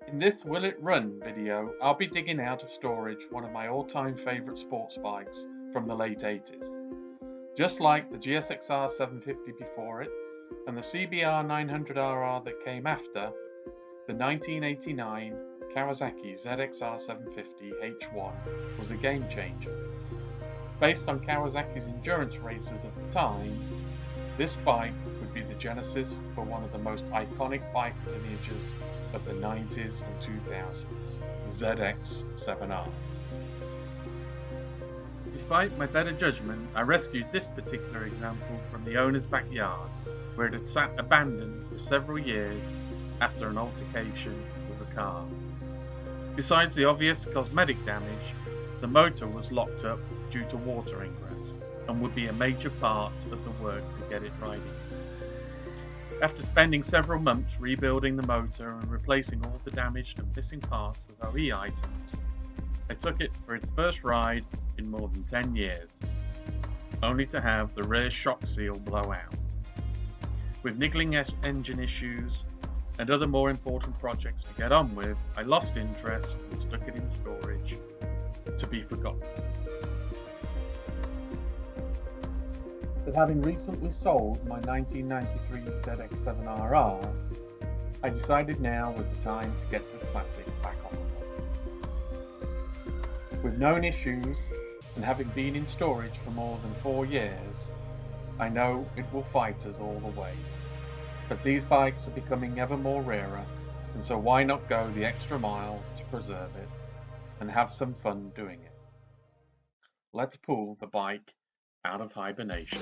In this Will It Run video, I'll be digging out of storage one of my all-time favourite sports bikes from the late 80s. Just like the ZXR750 before it, and the CBR 900RR that came after, the 1989 Kawasaki ZXR750 H1 was a game changer. Based on Kawasaki's endurance races of the time, this bike would be the genesis for one of the most iconic bike lineages of the 90s and 2000s, the ZX7R. Despite my better judgment, I rescued this particular example from the owner's backyard, where it had sat abandoned for several years after an altercation with a car. Besides the obvious cosmetic damage, the motor was locked up due to water ingress and would be a major part of the work to get it riding. After spending several months rebuilding the motor and replacing all the damaged and missing parts with OE items, I took it for its first ride in more than 10 years, only to have the rear shock seal blow out. With niggling engine issues and other more important projects to get on with, I lost interest and stuck it in storage to be forgotten. But having recently sold my 1993 ZX7RR, I decided now was the time to get this classic back on the road. With known issues and having been in storage for more than 4 years, I know it will fight us all the way. But these bikes are becoming ever more rarer, and so why not go the extra mile to preserve it and have some fun doing it? Let's pull the bike out of hibernation.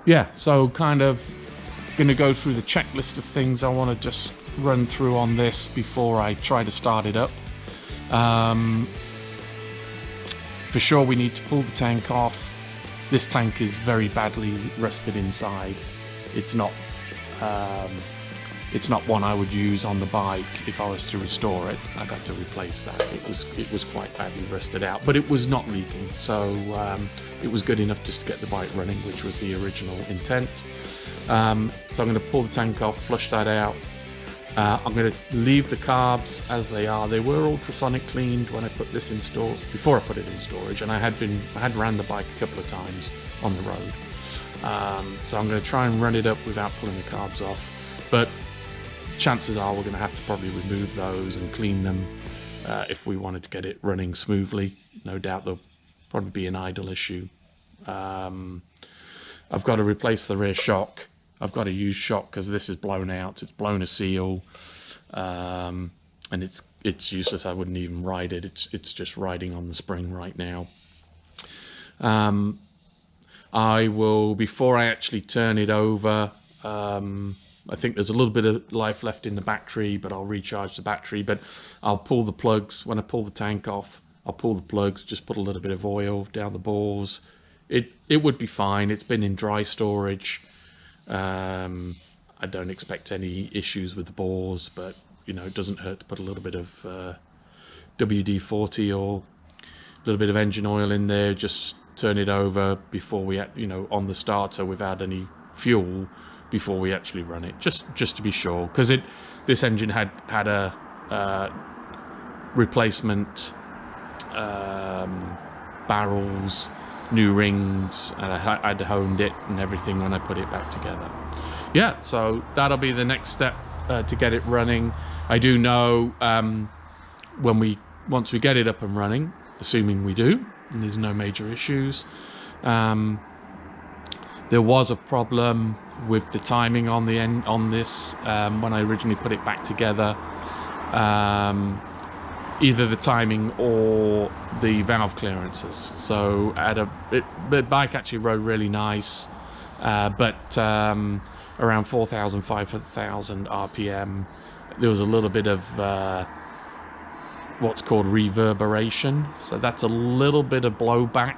Yeah, so kind of going to go through the checklist of things I want to just run through on this before I try to start it up. For sure we need to pull the tank off. This tank is very badly rusted inside. It's not one I would use on the bike if I was to restore it. I'd have to replace that. It was quite badly rusted out, but it was not leaking, so it was good enough just to get the bike running, which was the original intent. So I'm going to pull the tank off, flush that out. I'm going to leave the carbs as they are. They were ultrasonic cleaned when I put this in store, before I put it in storage, and I had ran the bike a couple of times on the road. So I'm going to try and run it up without pulling the carbs off, but chances are we're going to have to probably remove those and clean them if we wanted to get it running smoothly. No doubt there'll probably be an idle issue. I've got to replace the rear shock. I've got a used shock because this is blown out. It's blown a seal, and it's useless. I wouldn't even ride it. It's just riding on the spring right now. I will, before I actually turn it over, I think there's a little bit of life left in the battery, but I'll recharge the battery. But I'll pull the plugs. When I pull the tank off, I'll pull the plugs, just put a little bit of oil down the balls. It would be fine. It's been in dry storage. I don't expect any issues with the balls, but you know, it doesn't hurt to put a little bit of WD-40 or a little bit of engine oil in there. Just turn it over before we, on the starter without any fuel, before we actually run it, just to be sure, because this engine had a replacement barrels, new rings, and I'd honed it and everything when I put it back together. Yeah, so that'll be the next step to get it running. I do know once we get it up and running, assuming we do, and there's no major issues. There was a problem with the timing on the end on this when I originally put it back together. Either the timing or the valve clearances. So the bike actually rode really nice, but around 4,000, 5,000 RPM. There was a little bit of what's called reverberation. So that's a little bit of blowback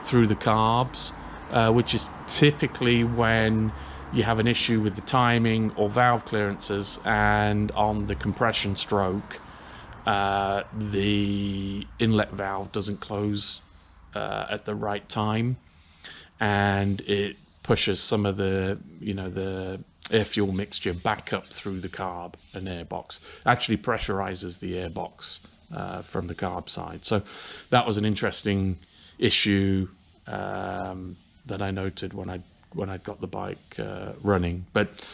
through the carbs, which is typically when you have an issue with the timing or valve clearances, and on the compression stroke, the inlet valve doesn't close at the right time, and it pushes some of the air fuel mixture back up through the carb and airbox. Actually pressurizes the airbox from the carb side. So that was an interesting issue that I noted when I got the bike running. But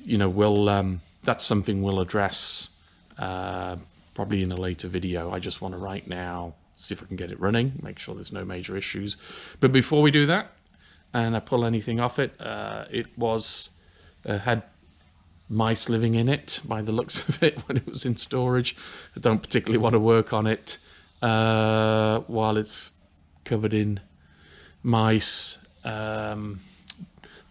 we'll that's something we'll address probably in a later video. I just want to right now see if I can get it running, make sure there's no major issues. But before we do that, and I pull anything off it, it was had mice living in it by the looks of it when it was in storage. I don't particularly want to work on it while it's covered in mice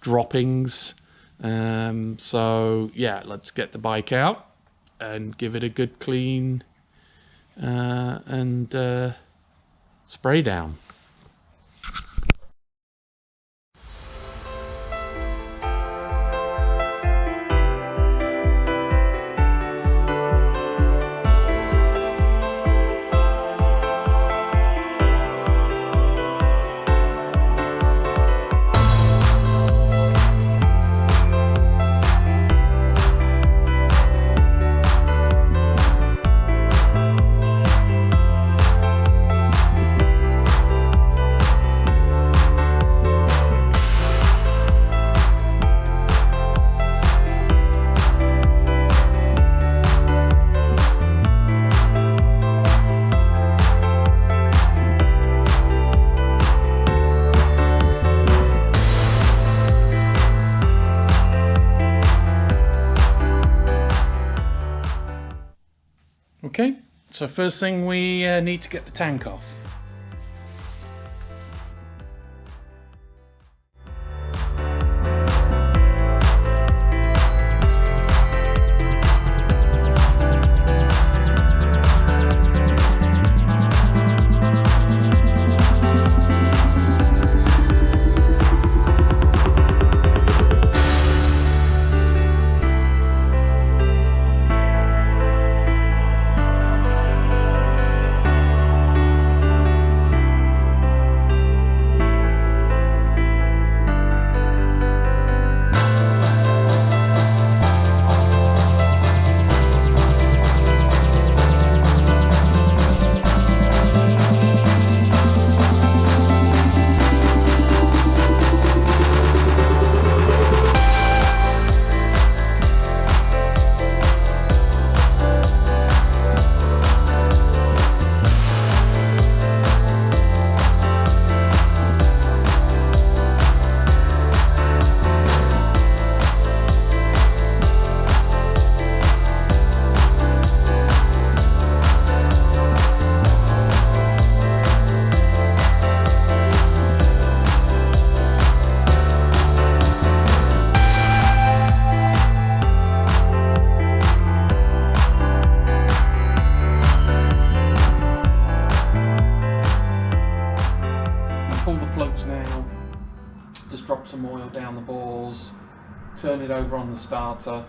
droppings. So yeah, let's get the bike out and give it a good clean and spray down. Okay, so first thing we need to get the tank off. Drop some oil down the balls, turn it over on the starter.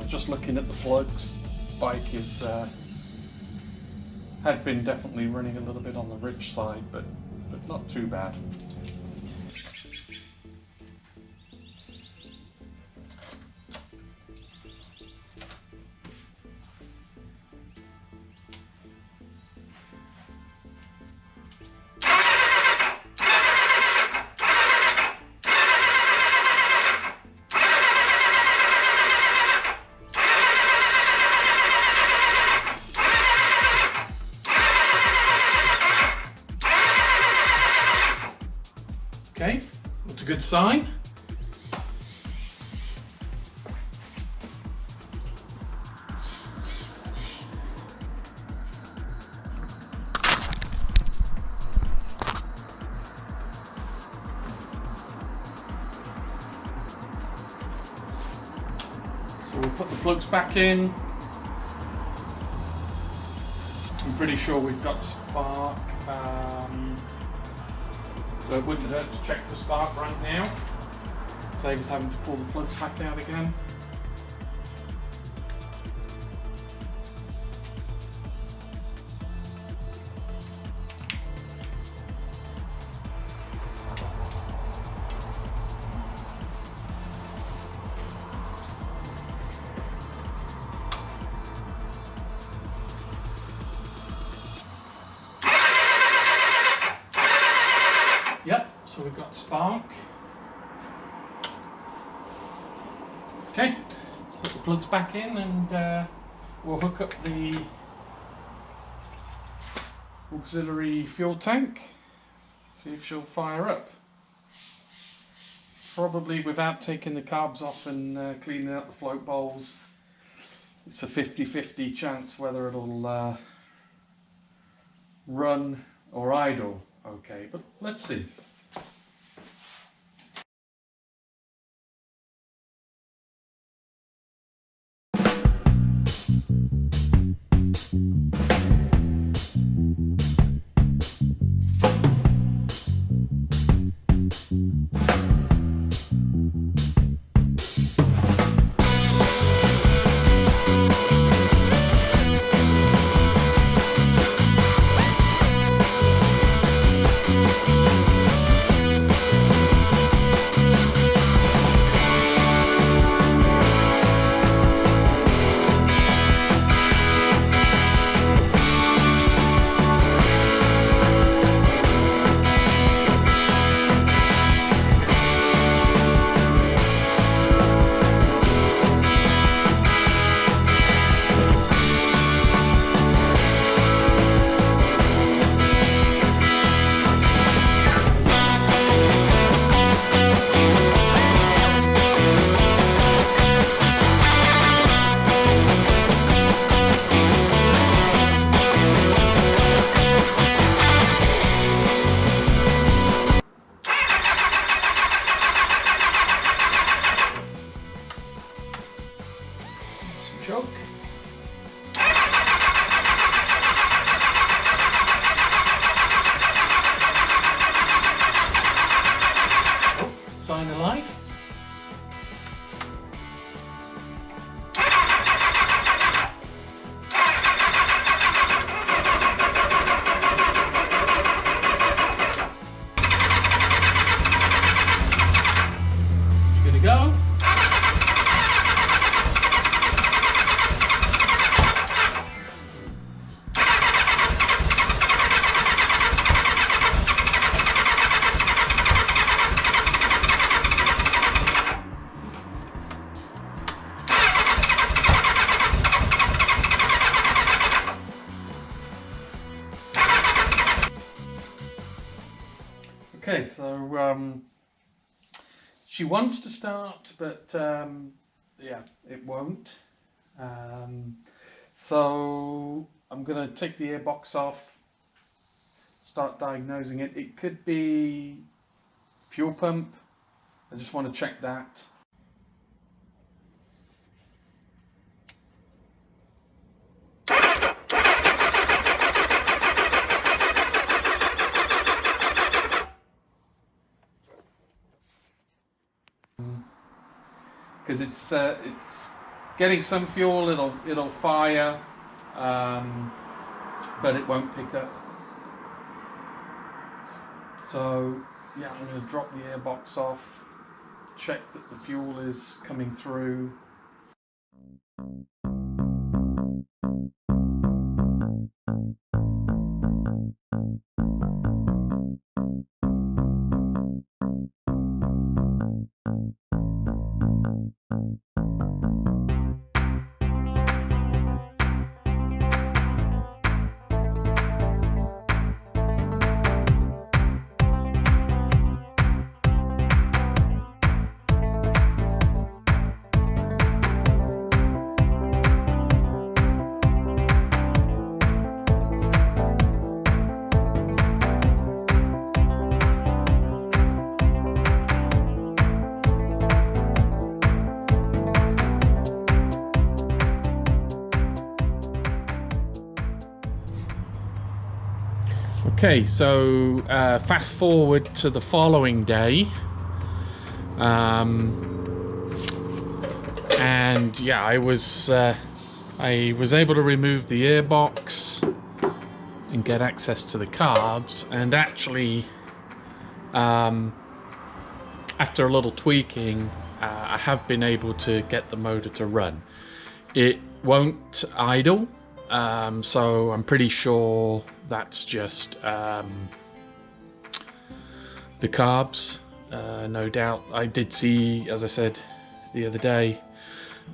just looking at the plugs. Bike is had been definitely running a little bit on the rich side, but not too bad. Okay, that's a good sign. So we'll put the plugs back in. I'm pretty sure we've got spark. So it wouldn't hurt to check the spark right now. Save us having to pull the plugs back out again. Yep, so we've got spark. Okay, let's put the plugs back in and we'll hook up the auxiliary fuel tank. See if she'll fire up. Probably without taking the carbs off and cleaning out the float bowls. It's a 50-50 chance whether it'll run or idle. Okay, but let's see. Choke. Oh, sign of life. Just gonna go. Okay, so she wants to start, but yeah, it won't. So I'm going to take the airbox off, start diagnosing it. It could be fuel pump. I just want to check that. Because it's getting some fuel, it'll fire, but it won't pick up. So yeah, I'm going to drop the airbox off, check that the fuel is coming through. Okay, so fast forward to the following day, and yeah, I was able to remove the airbox and get access to the carbs, and actually, after a little tweaking, I have been able to get the motor to run. It won't idle. So I'm pretty sure that's just the carbs, no doubt. I did see, as I said the other day,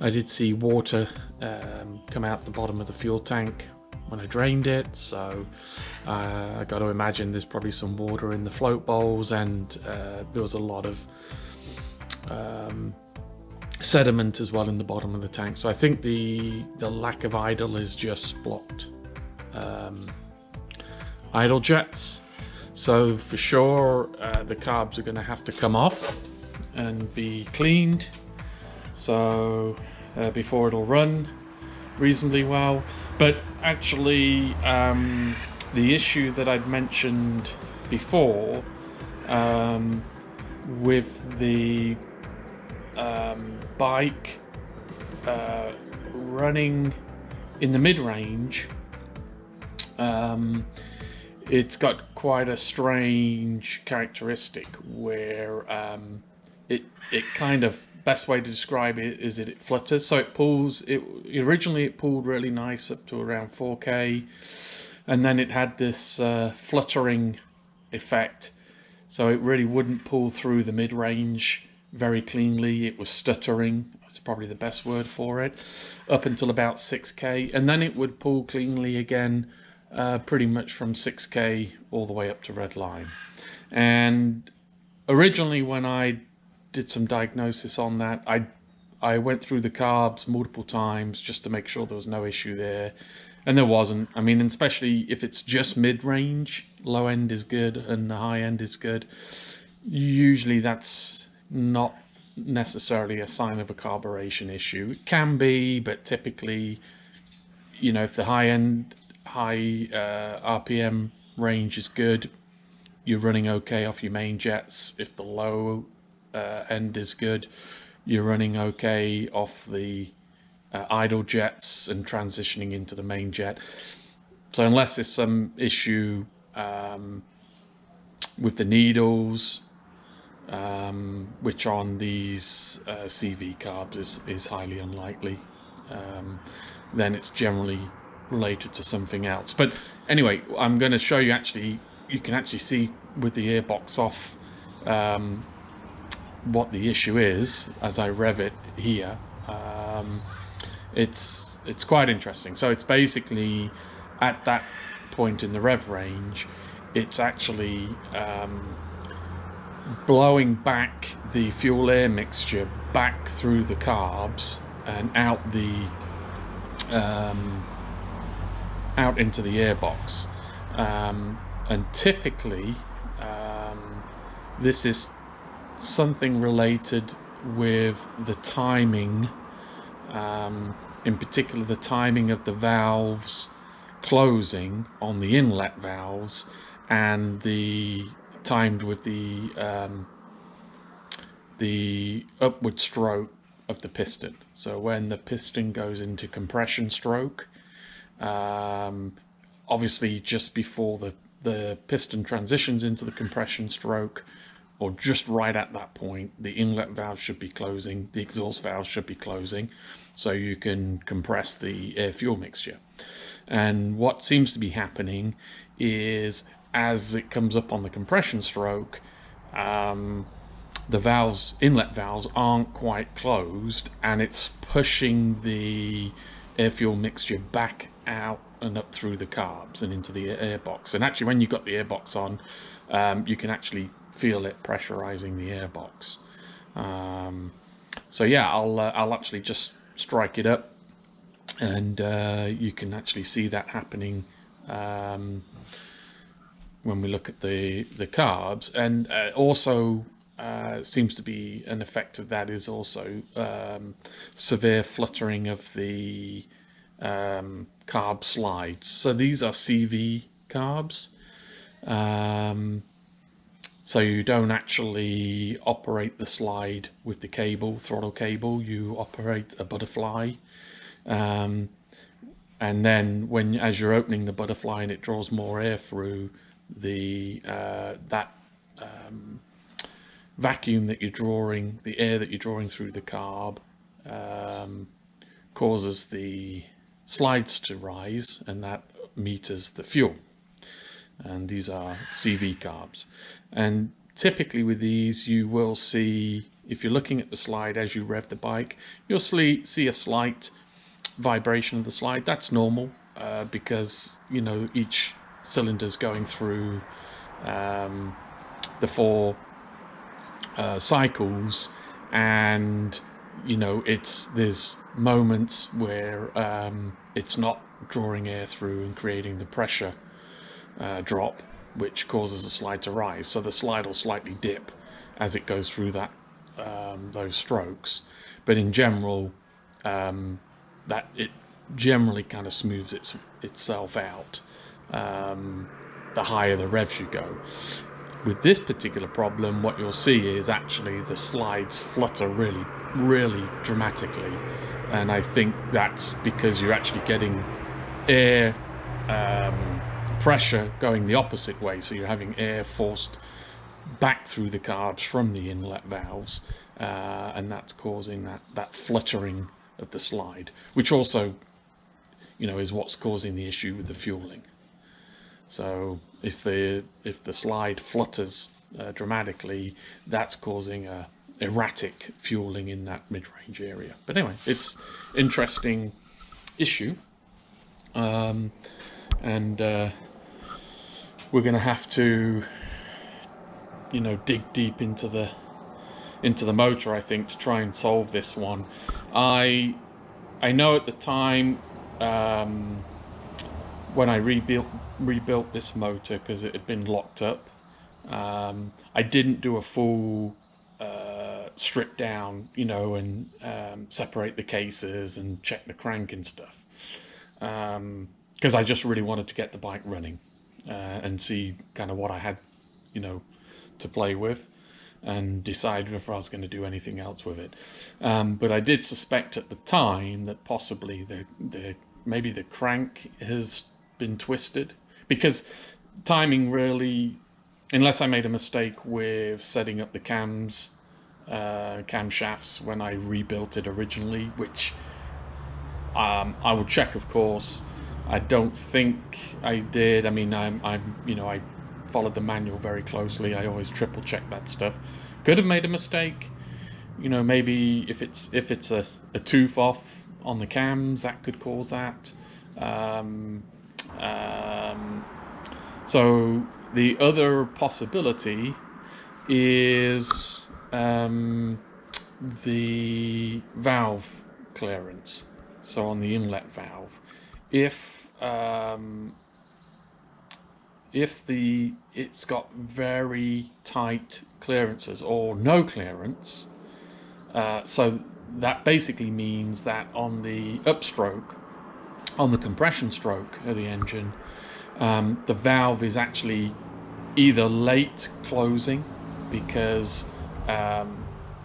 I did see water come out the bottom of the fuel tank when I drained it, so I got to imagine there's probably some water in the float bowls, and there was a lot of sediment as well in the bottom of the tank. So I think the lack of idle is just blocked idle jets. So for sure the carbs are going to have to come off and be cleaned, so before it'll run reasonably well. But actually the issue that I'd mentioned before with the bike running in the mid-range, it's got quite a strange characteristic where it kind of, best way to describe it is that it flutters. So it pulls, originally it pulled really nice up to around 4k, and then it had this fluttering effect, so it really wouldn't pull through the mid-range very cleanly. It was stuttering, it's probably the best word for it, up until about 6k, and then it would pull cleanly again pretty much from 6k all the way up to red line. And originally when I did some diagnosis on that, I went through the carbs multiple times just to make sure there was no issue there, and there wasn't. I mean, especially if it's just mid-range, low end is good and the high end is good, usually that's not necessarily a sign of a carburation issue. It can be, but typically, you know, if the high RPM range is good, you're running okay off your main jets. If the low end is good, you're running okay off the idle jets and transitioning into the main jet. So unless there's some issue with the needles, which on these CV carbs is highly unlikely, then it's generally related to something else. But anyway, I'm going to show you, actually, you can actually see with the airbox off what the issue is as I rev it here. It's quite interesting. So it's basically at that point in the rev range, it's actually blowing back the fuel air mixture back through the carbs and out into the airbox, and typically this is something related with the timing, in particular the timing of the valves closing on the inlet valves, and the timed with the upward stroke of the piston. So when the piston goes into compression stroke, obviously just before the piston transitions into the compression stroke, or just right at that point, the inlet valve should be closing, the exhaust valve should be closing, so you can compress the air-fuel mixture. And what seems to be happening is, as it comes up on the compression stroke, the valves, inlet valves, aren't quite closed, and it's pushing the air-fuel mixture back out and up through the carbs and into the airbox. And actually, when you've got the airbox on, you can actually feel it pressurizing the airbox. So yeah, I'll actually just strike it up, and you can actually see that happening when we look at the carbs. And also seems to be an effect of that is also severe fluttering of the carb slides. So these are CV carbs. So you don't actually operate the slide with the cable, throttle cable, you operate a butterfly. And then as you're opening the butterfly and it draws more air through, that vacuum that you're drawing, the air that you're drawing through the carb, causes the slides to rise, and that meters the fuel. And these are CV carbs. And typically with these, you will see, if you're looking at the slide as you rev the bike, you'll see a slight vibration of the slide. That's normal, because, you know, each cylinder's going through the 4 cycles, and you know, there's moments where it's not drawing air through and creating the pressure drop, which causes the slide to rise. So the slide will slightly dip as it goes through those strokes, but in general, that it generally kind of smooths itself out the higher the revs you go. With this particular problem, what you'll see is actually the slides flutter really, really dramatically, and I think that's because you're actually getting air pressure going the opposite way, so you're having air forced back through the carbs from the inlet valves, and that's causing that fluttering of the slide, which also, you know, is what's causing the issue with the fueling. So if the slide flutters dramatically, that's causing a erratic fueling in that mid-range area. But anyway, it's interesting issue, and we're going to have to, you know, dig deep into the motor, I think, to try and solve this one. I know at the time, when I rebuilt this motor, because it had been locked up, I didn't do a full strip down, you know, and separate the cases and check the crank and stuff, because I just really wanted to get the bike running and see kind of what I had, you know, to play with, and decide if I was going to do anything else with it. But I did suspect at the time that possibly maybe the crank has been twisted, because timing really, unless I made a mistake with setting up the camshafts when I rebuilt it originally, which I will check, of course. I don't think I did. I mean, you know, I followed the manual very closely. I always triple check that stuff. Could have made a mistake, you know, maybe if it's a tooth off on the cams, that could cause that. So the other possibility is the valve clearance. So on the inlet valve, if it's got very tight clearances or no clearance, so that basically means that on the upstroke, on the compression stroke of the engine, the valve is actually either late closing because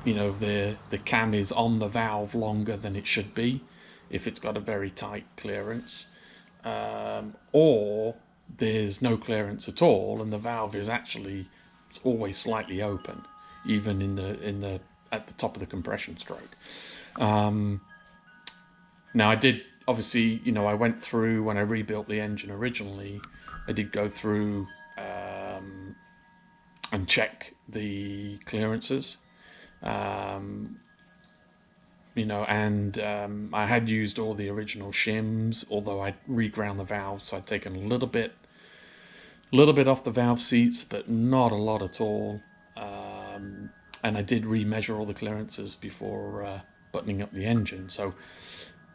you know, the cam is on the valve longer than it should be if it's got a very tight clearance, or there's no clearance at all and the valve is actually, it's always slightly open, even in the at the top of the compression stroke. Now I did, obviously, you know, I went through when I rebuilt the engine originally, I did go through and check the clearances, you know, and I had used all the original shims, although I'd reground the valves, so I'd taken a little bit off the valve seats, but not a lot at all. And I did remeasure all the clearances before buttoning up the engine, so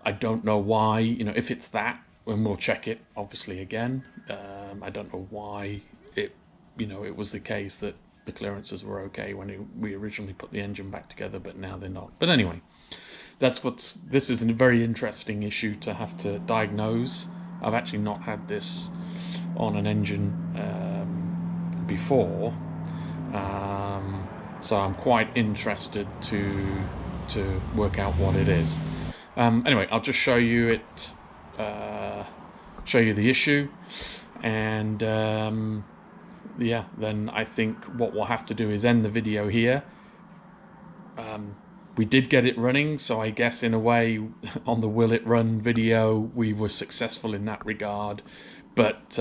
I don't know why, you know, if it's that, and we'll check it obviously again. I don't know why it, you know, it was the case that the clearances were okay when we originally put the engine back together, but now they're not. But anyway, this is a very interesting issue to have to diagnose. I've actually not had this on an engine before, so I'm quite interested to work out what it is. Anyway, I'll just show you it, show you the issue, and yeah, then I think what we'll have to do is end the video here. We did get it running, so I guess in a way on the Will It Run video we were successful in that regard, but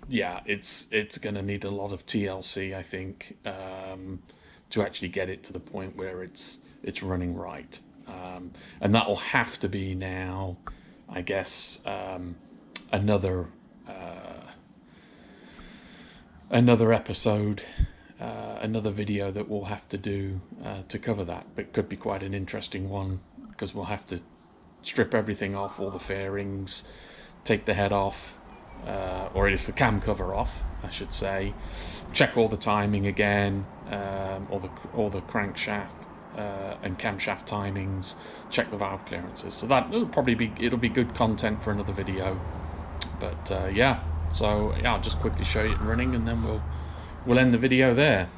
yeah, it's going to need a lot of TLC, I think, to actually get it to the point where it's running right. And that'll have to be now, I guess, another episode, another video that we'll have to do to cover that. But it could be quite an interesting one, because we'll have to strip everything off, all the fairings, take the head off, or it's the cam cover off, I should say, check all the timing again, all the crankshaft and camshaft timings, check the valve clearances. So that will probably be good content for another video. But yeah, so yeah, I'll just quickly show you it running, and then we'll end the video there.